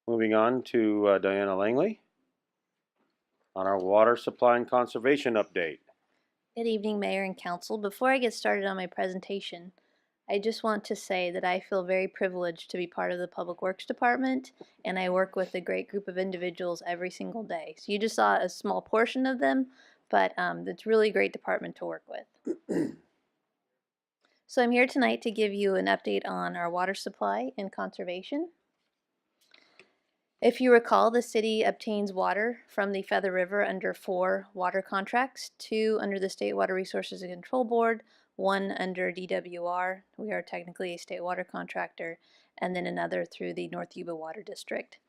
Moving on to Diana Langley on our water supply and conservation update. Good evening, Mayor and Council. Before I get started on my presentation, I just want to say that I feel very privileged to be part of the Public Works Department, and I work with a great group of individuals every single day. So you just saw a small portion of them, but it's really a great department to work with. So I'm here tonight to give you an update on our water supply and conservation. If you recall, the city obtains water from the Feather River under 4 water contracts, 2 under the State Water Resources and Control Board, 1 under DWR, we are technically a state water contractor, and then another through the North Yuba Water District.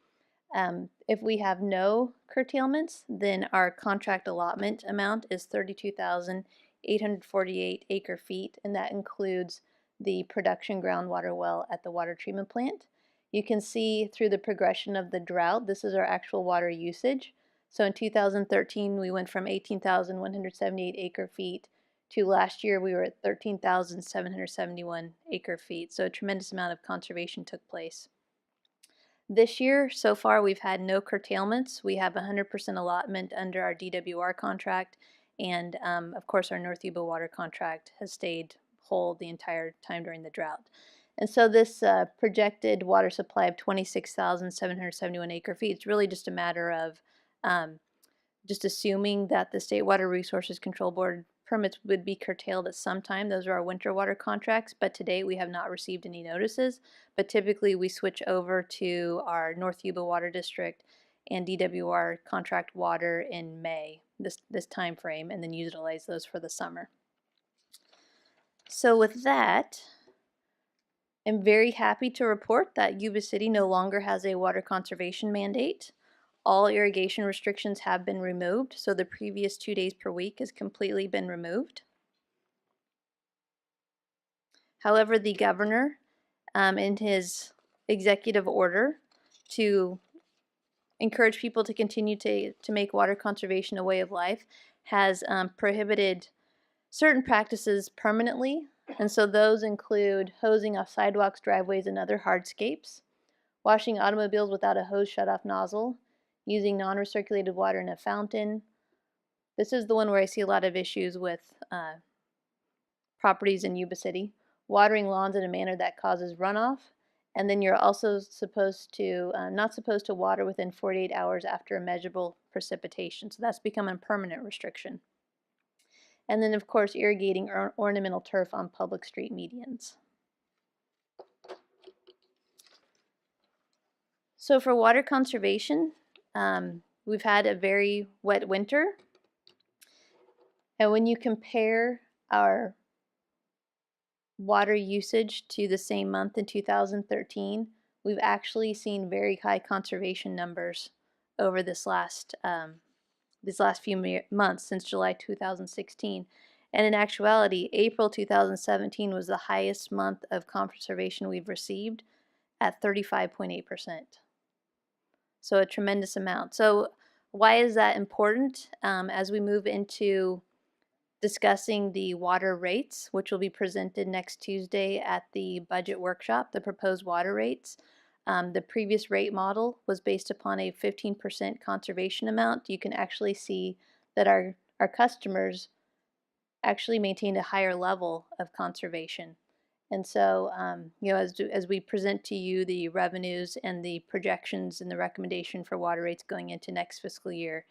If we have no curtailments, then our contract allotment amount is 32,848 acre feet, and that includes the production groundwater well at the water treatment plant. You can see through the progression of the drought, this is our actual water usage. So in 2013, we went from 18,178 acre feet to last year we were at 13,771 acre feet. So a tremendous amount of conservation took place. This year, so far, we've had no curtailments. We have 100% allotment under our DWR contract, and of course our North Yuba water contract has stayed whole the entire time during the drought. And so this projected water supply of 26,771 acre feet, it's really just a matter of just assuming that the State Water Resources Control Board permits would be curtailed at some time. Those are our winter water contracts, but to date we have not received any notices. But typically we switch over to our North Yuba Water District and DWR contract water in May, this time frame, and then utilize those for the summer. So with that, I'm very happy to report that Yuba City no longer has a water conservation mandate. All irrigation restrictions have been removed, so the previous 2 days per week has completely been removed. However, the governor, in his executive order to encourage people to continue to make water conservation a way of life, has prohibited certain practices permanently, and so those include hosing off sidewalks, driveways, and other hardscapes, washing automobiles without a hose shutoff nozzle, using non-recirculated water in a fountain. This is the one where I see a lot of issues with properties in Yuba City. Watering lawns in a manner that causes runoff. And then you're also supposed to, not supposed to water within 48 hours after a measurable precipitation. So that's become a permanent restriction. And then of course irrigating ornamental turf on public street medians. So for water conservation, we've had a very wet winter, and when you compare our water usage to the same month in 2013, we've actually seen very high conservation numbers over these last few months since July 2016. And in actuality, April 2017 was the highest month of conservation we've received at 35.8%. So a tremendous amount. So why is that important? As we move into discussing the water rates, which will be presented next Tuesday at the budget workshop, the proposed water rates. The previous rate model was based upon a 15% conservation amount. You can actually see that our customers actually maintained a higher level of conservation. And so, as we present to you the revenues and the projections and the recommendation for water rates going into next fiscal year,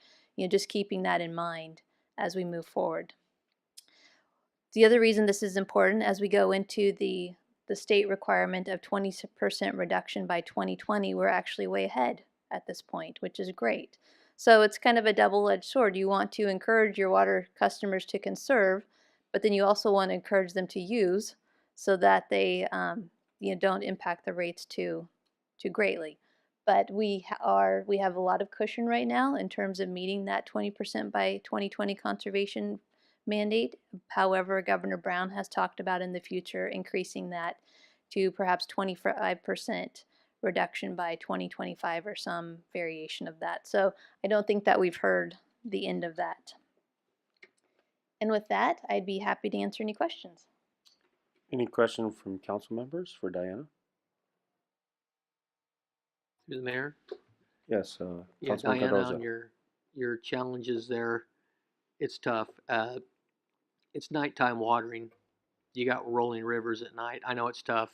just keeping that in mind as we move forward. The other reason this is important as we go into the state requirement of 20% reduction by 2020, we're actually way ahead at this point, which is great. So it's kind of a double-edged sword. You want to encourage your water customers to conserve, but then you also want to encourage them to use, so that they don't impact the rates too greatly. But we have a lot of cushion right now in terms of meeting that 20% by 2020 conservation mandate. However, Governor Brown has talked about in the future increasing that to perhaps 25% reduction by 2025 or some variation of that. So I don't think that we've heard the end of that. And with that, I'd be happy to answer any questions. Any question from council members for Diana? Through the mayor. Yes, Yeah, Councilman Diana, Cardoza. on your challenges there, it's tough. It's nighttime watering. You got rolling rivers at night. I know it's tough.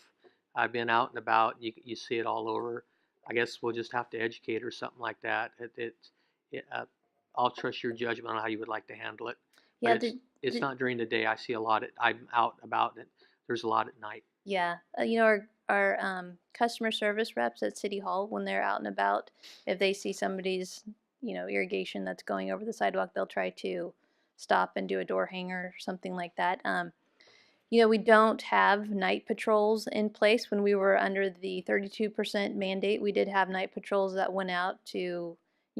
I've been out and about. You see it all over. I guess we'll just have to educate or something like that. I'll trust your judgment on how you would like to handle it. But Yeah, it's not during the day. I see a lot. I'm out about it. There's a lot at night. yeah, you know, our customer service reps at City Hall, when they're out and about, if they see somebody's, you know, irrigation that's going over the sidewalk, they'll try to stop and do a door hanger or something like that. You know, we don't have night patrols in place. When we were under the 32% mandate, we did have night patrols that went out to, you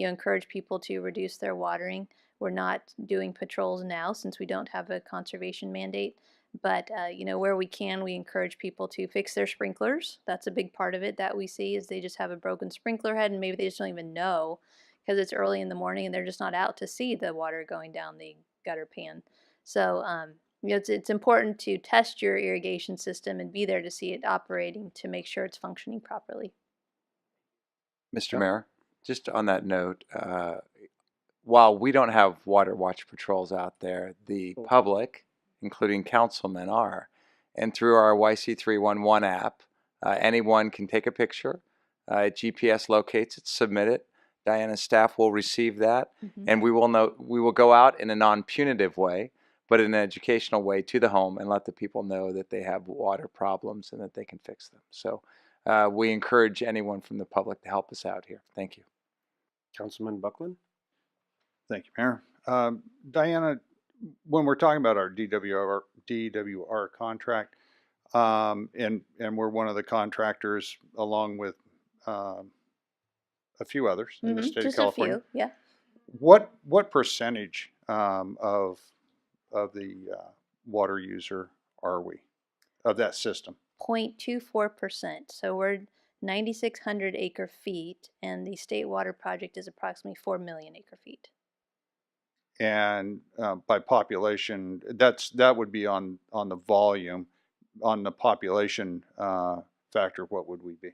know, encourage people to reduce their watering. We're not doing patrols now since we don't have a conservation mandate. But, you know, where we can, we encourage people to fix their sprinklers. That's a big part of it that we see, is they just have a broken sprinkler head and maybe they just don't even know because it's early in the morning and they're just not out to see the water going down the gutter pan. So, you know, it's important to test your irrigation system and be there to see it operating to make sure it's functioning properly. Mr. Yep. Mayor, just on that note, while we don't have water watch patrols out there, the public, including councilmen, are. And through our YC311 app, anyone can take a picture. GPS locates it, submit it. Diana's staff will receive that, and we will go out in a non-punitive way, but in an educational way to the home and let the people know that they have water problems and that they can fix them. So we encourage anyone from the public to help us out here. Thank you. Councilman Buckland? Thank you, Mayor. Diana, when we're talking about our DWR contract, and we're one of the contractors along with a few others in the state Just of California. a few, yeah. What percentage of the water user are we of that system? 0.24%. So we're 9,600 acre feet, and the state water project is approximately 4 million acre feet. And by population, that would be on the volume. On the population factor, what would we be?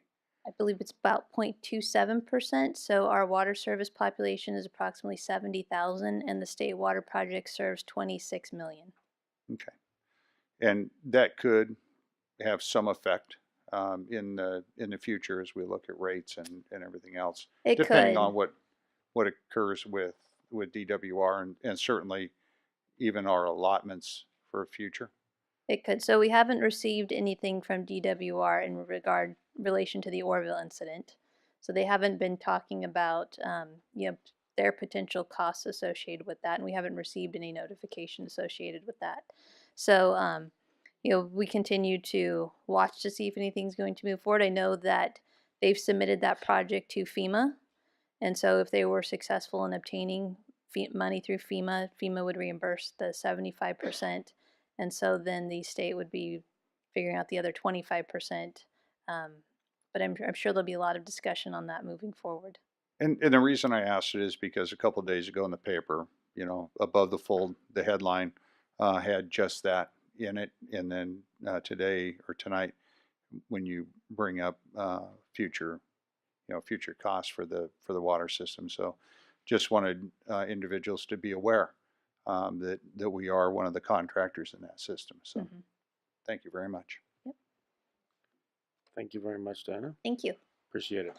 I believe it's about 0.27%. So our water service population is approximately 70,000, and the state water project serves 26 million. Okay, and that could have some effect in the future as we look at rates and everything else, It depending could. on what occurs with DWR and certainly even our allotments for future. It could. So we haven't received anything from DWR in relation to the Orville incident. So they haven't been talking about, you know, their potential costs associated with that, and we haven't received any notification associated with that. So, you know, we continue to watch to see if anything's going to move forward. I know that they've submitted that project to FEMA, and so if they were successful in obtaining money through FEMA, FEMA would reimburse the 75%. And so then the state would be figuring out the other 25%. But I'm sure there'll be a lot of discussion on that moving forward. And the reason I asked it is because a couple of days ago in the paper, you know, above the fold, the headline had just that in it. And then today or tonight, when you bring up future costs for the water system. So just wanted individuals to be aware that we are one of the contractors in that system. So thank you very much. Yep. Thank you very much, Diana. Thank you. Appreciate it.